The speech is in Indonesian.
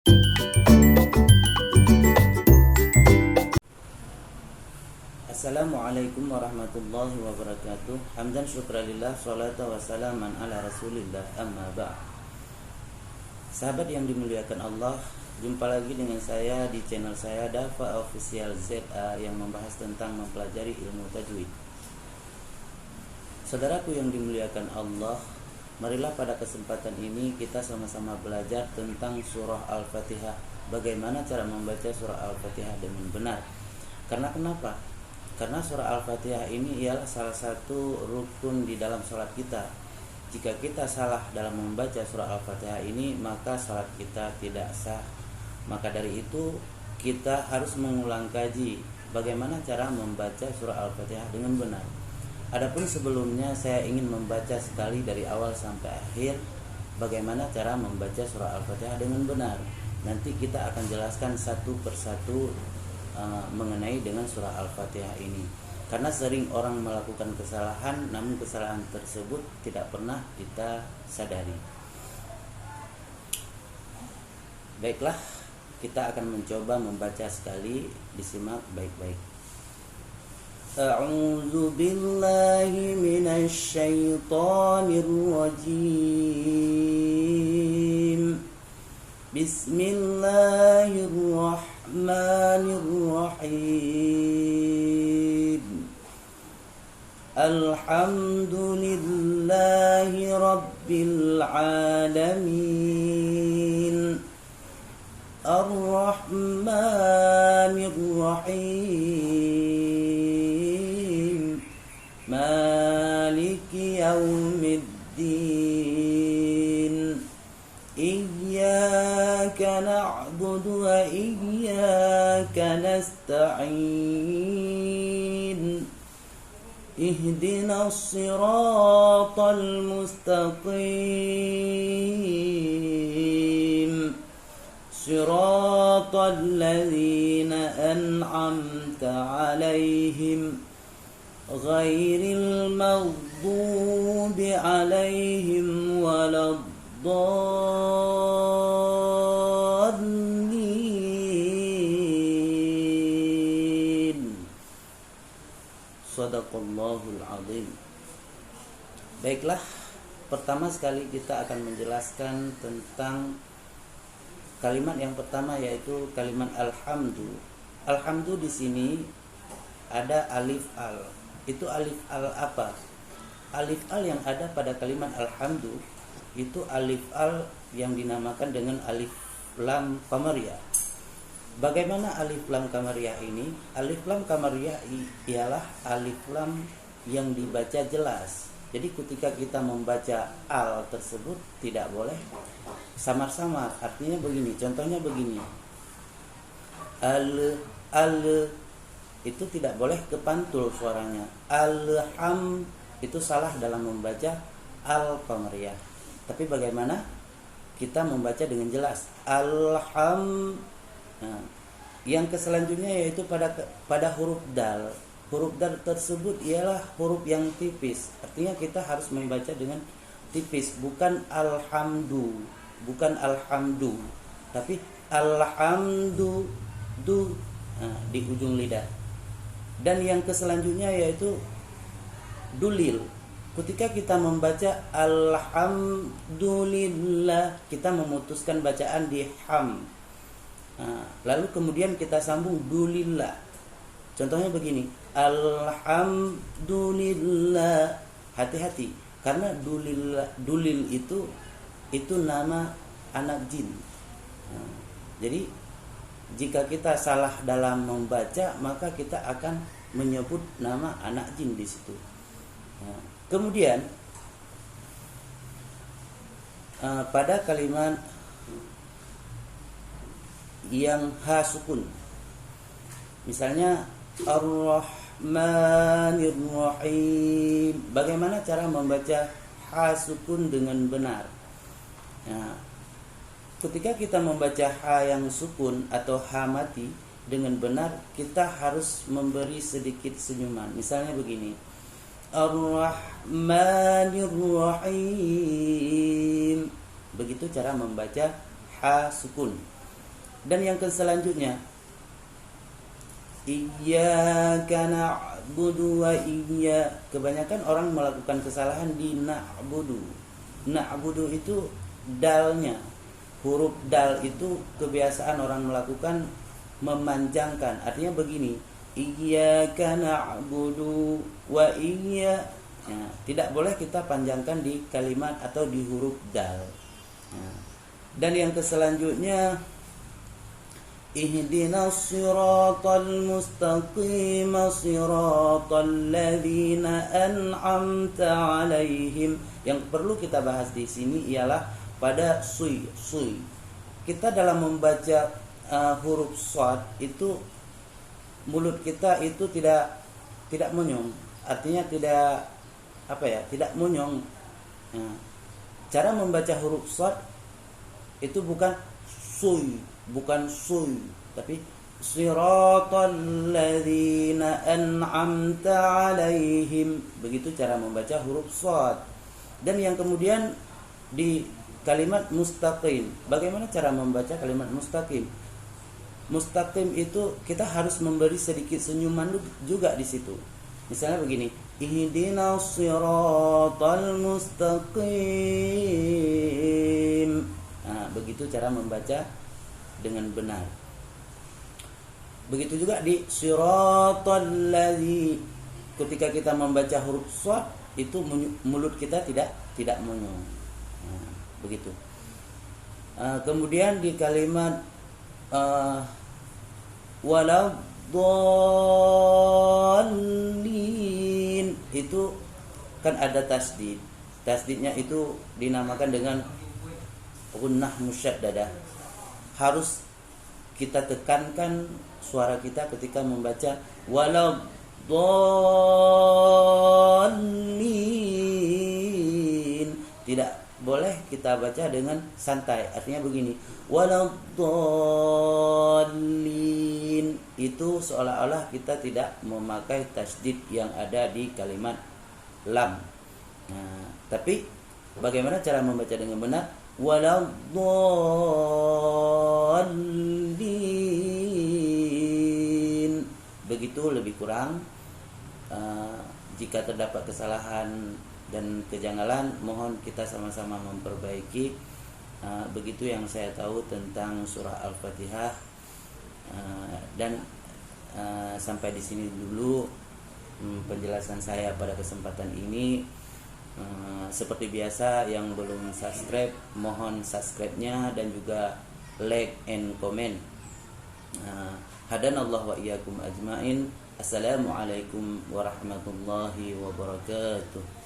Assalamualaikum warahmatullahi wabarakatuh. Hamdan syukralillah, salatu wassalaman ala rasulillah, amma ba'd. Sahabat yang dimuliakan Allah, jumpa lagi dengan saya di channel saya Dafa Official ZA yang membahas tentang mempelajari ilmu tajwid. Saudaraku yang dimuliakan Allah, marilah pada kesempatan ini kita sama-sama belajar tentang surah Al-Fatihah. Bagaimana cara membaca surah Al-Fatihah dengan benar. Karena kenapa? Karena surah Al-Fatihah ini ialah salah satu rukun di dalam salat kita. Jika kita salah dalam membaca surah Al-Fatihah ini, maka salat kita tidak sah. Maka dari itu kita harus mengulang kaji bagaimana cara membaca surah Al-Fatihah dengan benar. Adapun sebelumnya saya ingin membaca sekali dari awal sampai akhir bagaimana cara membaca surah Al-Fatihah dengan benar. Nanti kita akan jelaskan satu persatu mengenai dengan surah Al-Fatihah ini. Karena sering orang melakukan kesalahan, namun kesalahan tersebut tidak pernah kita sadari. Baiklah, kita akan mencoba membaca sekali, disimak baik-baik. A'udzu billahi minasy syaithanir rajim. Bismillahirrahmanirrahim. Alhamdulillahi rabbil alamin. Ar-Rahmanir-Rahim. Maliki yaumiddin. Iyyaka na'budu wa iyyaka nasta'in. Ihdinas siratal mustaqim. Siratal ladzina an'amta 'alaihim ghairil maghdubi 'alaihim waladdallin. Shadaqallahul azim. Baiklah, pertama sekali kita akan menjelaskan tentang kalimat yang pertama, yaitu kalimat alhamdu. Alhamdu di sini ada alif al. Itu alif al apa? Alif al yang ada pada kalimat alhamdu itu alif al yang dinamakan dengan alif lam qamariyah. Bagaimana alif lam qamariyah ini? Alif lam qamariyah ialah alif lam yang dibaca jelas. Jadi ketika kita membaca al tersebut tidak boleh samar-samar. Artinya begini, contohnya begini. Al itu tidak boleh kepantul suaranya. Alham itu salah dalam membaca al qamariyah. Tapi bagaimana kita membaca dengan jelas? Alham. Nah, yang selanjutnya yaitu pada huruf dal. Huruf dal tersebut ialah huruf yang tipis. Artinya kita harus membaca dengan tipis, bukan alhamdu, tapi alhamdu di ujung lidah. Dan yang selanjutnya yaitu dulil. Ketika kita membaca alhamdulillah, kita memutuskan bacaan di ham. Lalu kemudian kita sambung dulillah. Contohnya begini, alhamdulillah. Hati-hati, karena dulil itu nama anak jin. Jadi jika kita salah dalam membaca, maka kita akan menyebut nama anak jin di situ. Kemudian pada kalimat yang ha sukun, misalnya Ar-Rahmanir-Rahim. Bagaimana cara membaca ha sukun dengan benar? Nah, ketika kita membaca ha yang sukun atau ha mati dengan benar, kita harus memberi sedikit senyuman. Misalnya begini, Ar-Rahmanir-Rahim. Begitu cara membaca ha sukun. Dan yang selanjutnya, iyyaka na'budu wa kebanyakan orang melakukan kesalahan di na'budu. Na'budu itu dalnya, huruf dal itu kebiasaan orang melakukan memanjangkan. Artinya begini, iyyaka na'budu wa tidak boleh kita panjangkan di kalimat atau di huruf dal. Dan yang selanjutnya, ihdinas siratal mustaqim siratal ladzina an'amta 'alaihim. Yang perlu kita bahas di sini ialah pada sui. Kita dalam membaca huruf shad itu mulut kita itu tidak monyong. Artinya tidak monyong. Cara membaca huruf shad itu bukan suy, tapi siratal ladzina an'amta 'alaihim. Begitu cara membaca huruf shad. Dan yang kemudian di kalimat mustaqim, bagaimana cara membaca kalimat mustaqim? Mustaqim itu kita harus memberi sedikit senyuman juga di situ. Misalnya begini, ihdinas siratal mustaqim. Nah, begitu cara membaca dengan benar. Begitu juga di siratal ladzi, ketika kita membaca huruf shad itu mulut kita tidak monyong. Nah, begitu. Kemudian di kalimat waladdallin itu kan ada tasdid. Tasdidnya itu dinamakan dengan gunnah musyaddadah. Harus kita tekankan suara kita ketika membaca waladdallin. Tidak boleh kita baca dengan santai. Artinya begini, waladdallin itu seolah-olah kita tidak memakai tasdid yang ada di kalimat lam. Nah, tapi bagaimana cara membaca dengan benar? Waladdallin. Begitu lebih kurang. Jika terdapat kesalahan dan kejanggalan, mohon kita sama-sama memperbaiki. Begitu yang saya tahu tentang surah Al-Fatihah. Dan sampai di sini dulu penjelasan saya pada kesempatan ini. Seperti biasa, yang belum subscribe mohon subscribe-nya dan juga like and comment. Hadanallahu wa iyyakum ajmain. Assalamualaikum warahmatullahi wabarakatuh.